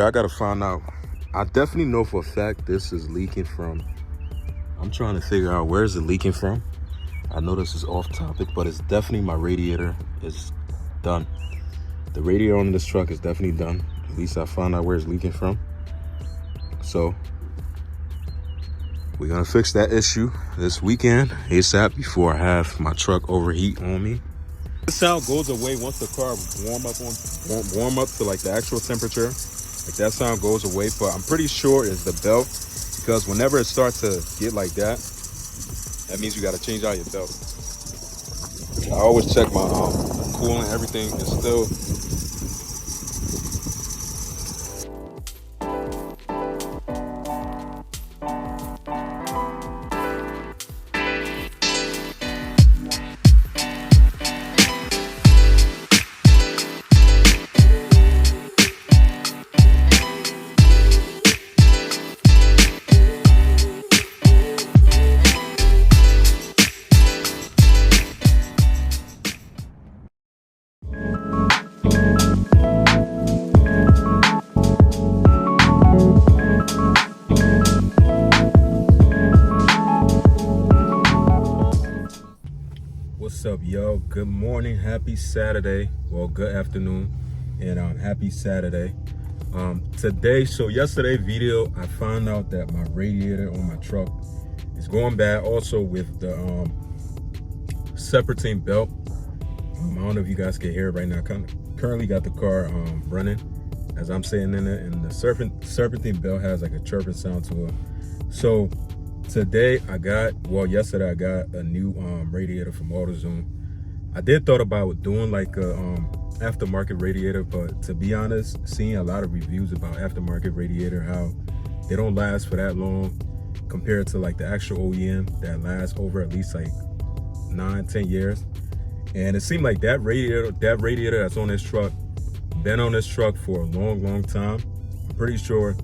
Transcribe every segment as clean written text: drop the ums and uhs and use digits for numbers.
I gotta find out. I definitely know for a fact this is leaking from. I'm trying to figure out where is it leaking from. I know this is off topic, but it's definitely my radiator is done. The radiator on this truck is definitely done. At least I found out where it's leaking from. So we're gonna fix that issue this weekend ASAP before I have my truck overheat on me. This sound goes away once the car warm up to like the actual temperature. Like that sound goes away, but I'm pretty sure it's the belt, because whenever it starts to get like that, that means you got to change out your belt. I always check my coolant, everything is still. What's up, yo? Good morning, happy Saturday. Well, good afternoon, and happy Saturday. Today, so yesterday video, I found out that my radiator on my truck is going bad. Also with the serpentine belt. I don't know if you guys can hear it right now. Currently got the car running as I'm sitting in it, and the serpentine belt has like a chirping sound to it. So today yesterday I got a new radiator from AutoZone. I did thought about doing like a aftermarket radiator, but to be honest, seeing a lot of reviews about aftermarket radiator, how they don't last for that long compared to like the actual OEM that lasts over at least like 9-10 years. And it seemed like that radiator that's on this truck been on this truck for a long time. I'm pretty sure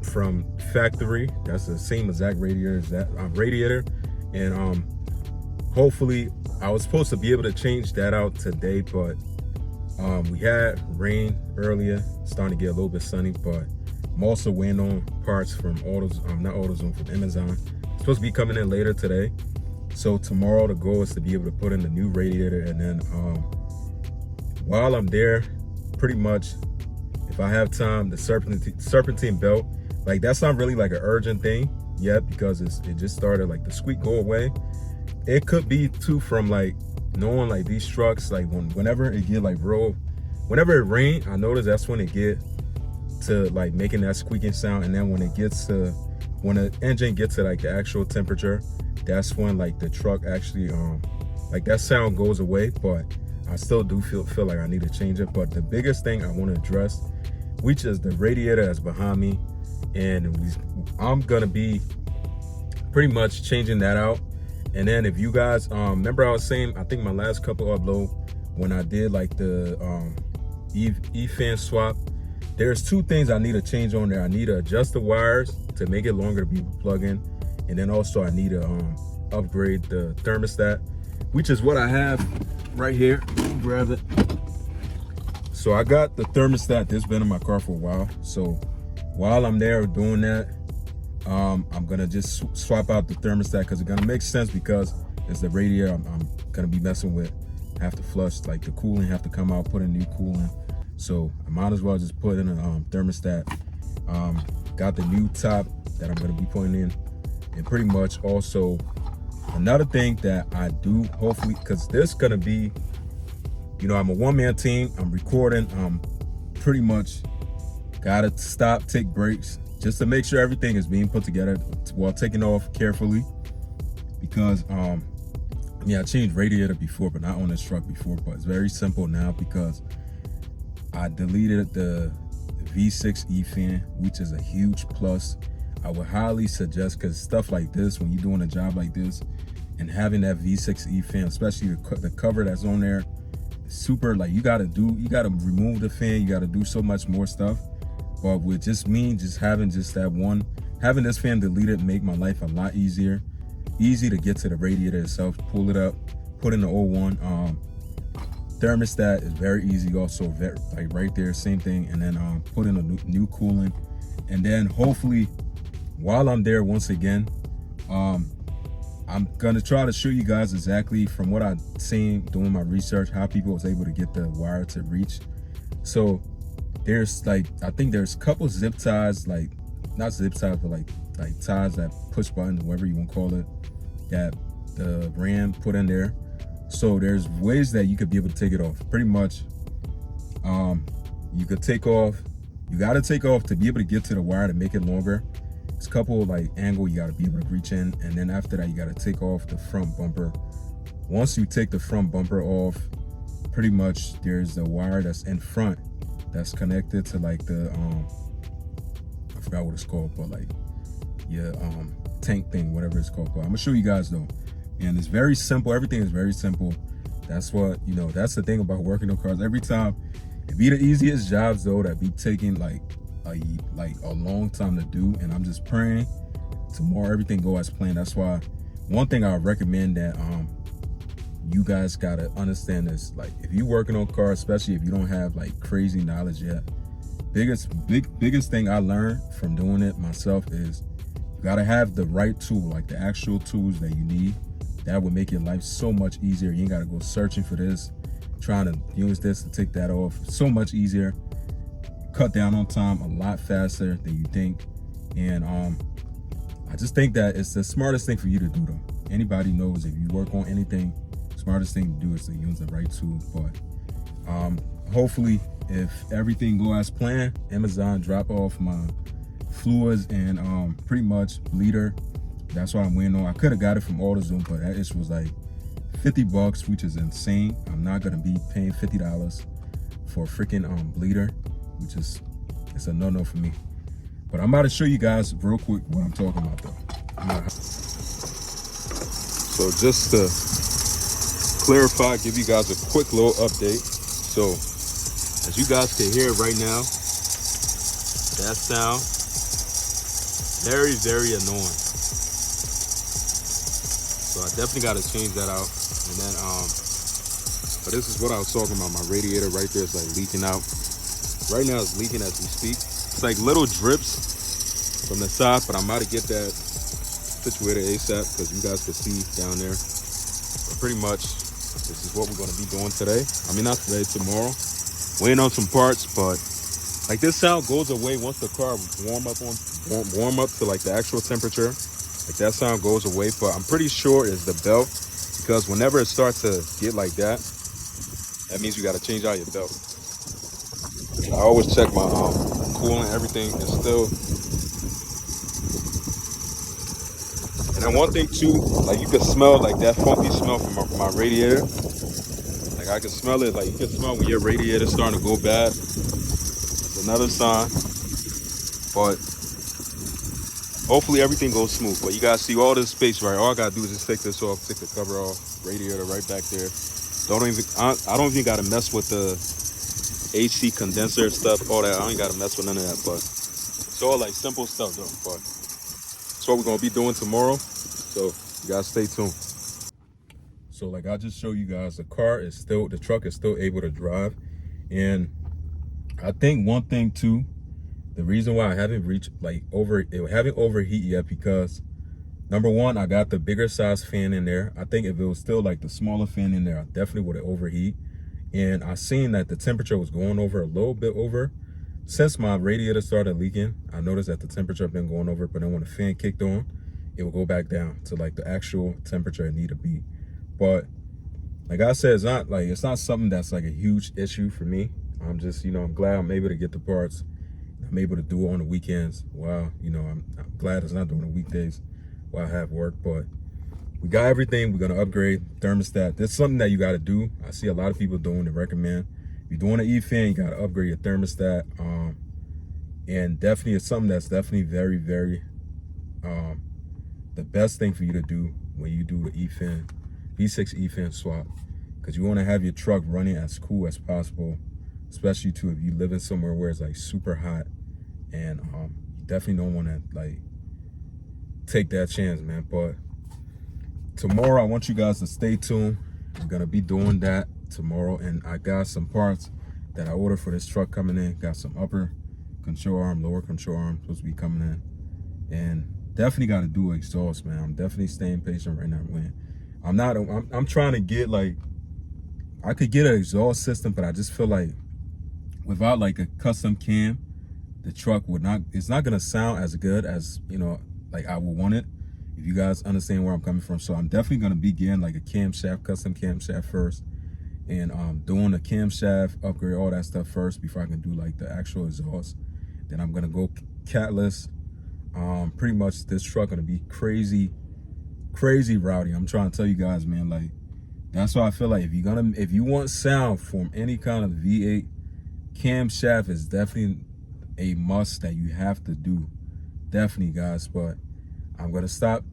from factory, that's the same exact radiator as that radiator. And hopefully I was supposed to be able to change that out today, but we had rain earlier, starting to get a little bit sunny. But I'm also waiting on parts from not AutoZone, from Mehnalsah. It's supposed to be coming in later today. So tomorrow the goal is to be able to put in the new radiator, and then while I'm there, pretty much, if I have time, the serpentine belt, like that's not really like an urgent thing yet, because it just started, like the squeak go away. It could be too from like knowing like these trucks, like whenever it get like whenever it rain, I notice that's when it get to like making that squeaking sound. And then when the engine gets to like the actual temperature, that's when like the truck actually like that sound goes away. But I still do feel like I need to change it. But the biggest thing I want to address, which is the radiator that's behind me, and I'm gonna be pretty much changing that out. And then if you guys remember, I was saying, I think my last couple upload, when I did like the E-fan swap, there's two things I need to change on there. I need to adjust the wires to make it longer to be plugged in, and then also I need to upgrade the thermostat, which is what I have right here. Grab it. So I got the thermostat that's been in my car for a while. So while I'm there doing that, I'm gonna just swap out the thermostat, because it's gonna make sense, because it's the radiator I'm gonna be messing with. I have to flush, like the coolant have to come out, put in new coolant. So I might as well just put in a thermostat. Got the new top that I'm gonna be putting in. And pretty much also another thing that I do, hopefully, because this gonna be, you know, I'm a one-man team, I'm recording, pretty much gotta stop, take breaks, just to make sure everything is being put together while taking off carefully. Because I changed radiator before, but not on this truck before. But it's very simple now, because I deleted the V6 E-fan, which is a huge plus. I would highly suggest, because stuff like this, when you're doing a job like this and having that V6 E-fan, especially the cover that's on there, super, like you gotta remove the fan, you gotta do so much more stuff. But with just having this fan deleted make my life a lot easier. Easy to get to the radiator itself, pull it up, put in the 01 thermostat is very easy also, like right there, same thing. And then put in a new coolant, and then hopefully while I'm there, once again, I'm gonna try to show you guys exactly from what I've seen doing my research how people was able to get the wire to reach. So there's like, I think there's a couple zip ties, like not zip ties, but like ties that push buttons, whatever you want to call it, that the RAM put in there. So there's ways that you could be able to take it off. Pretty much, you could take off, you got to take off to be able to get to the wire to make it longer. It's a couple like angle you got to be able to reach in, and then after that you got to take off the front bumper. Once you take the front bumper off, pretty much there's a wire that's in front that's connected to like the I forgot what it's called, but like tank thing, whatever it's called. But I'm gonna show you guys though, and it's very simple. Everything is very simple. That's what, you know, that's the thing about working on cars. Every time it be the easiest jobs though that be taking like a long time to do, and I'm just praying tomorrow everything go as planned. That's why one thing I recommend that you guys gotta understand is, like, if you working on cars, especially if you don't have like crazy knowledge yet, biggest thing I learned from doing it myself is you gotta have the right tool, like the actual tools that you need. That would make your life so much easier. You ain't gotta go searching for this, trying to use this to take that off. So much easier. Cut down on time a lot faster than you think. And I just think that it's the smartest thing for you to do though. Anybody knows if you work on anything, smartest thing to do is to use the right tool. But hopefully if everything go as planned, Amazon drop off my fluids and pretty much bleeder. That's what I'm waiting on. I could have got it from AutoZone, but that issue was like $50, which is insane. I'm not gonna be paying $50 for a freaking bleeder, which is, it's a no-no for me. But I'm about to show you guys real quick what I'm talking about though. So just to clarify, give you guys a quick little update. So as you guys can hear right now, that sound, very, very annoying. So I definitely got to change that out. And then, but this is what I was talking about. My radiator right there is like leaking out. Right now it's leaking as we speak. It's like little drips from the side, but I'm about to get that situated ASAP because you guys can see down there. But pretty much, this is what we're going to be doing today. I mean, not today, tomorrow. Waiting on some parts, but like this sound goes away once the car warm up to like the actual temperature. Like that sound goes away, but I'm pretty sure it's the belt, because whenever it starts to get like that, that means you got to change out your belt. I always check my coolant, everything is still. And then one thing too, like you can smell like that funky smell from my radiator. Like I can smell it, like you can smell when your radiator's starting to go bad. It's another sign, but hopefully everything goes smooth. But you guys see all this space, right? All I gotta do is just take this off, take the cover off, radiator right back there. I don't even gotta mess with the AC condenser stuff, all that. I ain't gotta mess with none of that, but it's all like simple stuff though. But that's what we're gonna be doing tomorrow. So you guys stay tuned. So like I just showed you guys, the truck is still able to drive. And I think one thing too, the reason why I haven't reached haven't overheat yet, because number one, I got the bigger size fan in there. I think if it was still like the smaller fan in there, I definitely would have overheat. And I seen that the temperature was going over a little bit over. Since my radiator started leaking, I noticed that the temperature been going over, but then when the fan kicked on, it will go back down to like the actual temperature it need to be. But like I said, it's not something that's like a huge issue for me. I'm just, I'm glad I'm able to get the parts. I'm able to do it on the weekends. Wow, I'm glad it's not during the weekdays while I have work. But we got everything. We're gonna upgrade thermostat. That's something that you got to do. I see a lot of people doing it. Recommend. If you're doing an E-fan, you got to upgrade your thermostat. And definitely, it's something that's definitely very, very the best thing for you to do when you do the E-fan, V6 E-fan swap, because you want to have your truck running as cool as possible. Especially too if you live in somewhere where it's like super hot, and you definitely don't want to like take that chance, man. But tomorrow I want you guys to stay tuned. We're gonna be doing that tomorrow. And I got some parts that I ordered for this truck coming in. Got some upper control arm, lower control arm supposed to be coming in, and definitely got to do exhaust, man. I'm definitely staying patient right now, man. I'm trying to get, like, I could get an exhaust system, but I just feel like without like a custom cam, the truck it's not gonna sound as good as, you know, like I would want it, if you guys understand where I'm coming from. So I'm definitely gonna be getting like a camshaft, custom camshaft first, and doing a camshaft upgrade, all that stuff first before I can do like the actual exhaust. Then I'm gonna go catless. Pretty much this truck gonna be crazy rowdy. I'm trying to tell you guys, man, like, that's why I feel like if you want sound from any kind of V8, camshaft is definitely a must that you have to do. Definitely, guys. But I'm gonna stop,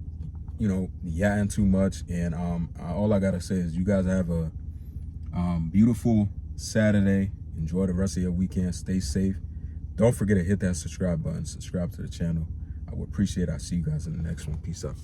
you know, yatting too much, and all I gotta say is you guys have a beautiful Saturday. Enjoy the rest of your weekend. Stay safe. Don't forget to hit that subscribe button. Subscribe to the channel. I would appreciate it. I'll see you guys in the next one. Peace out.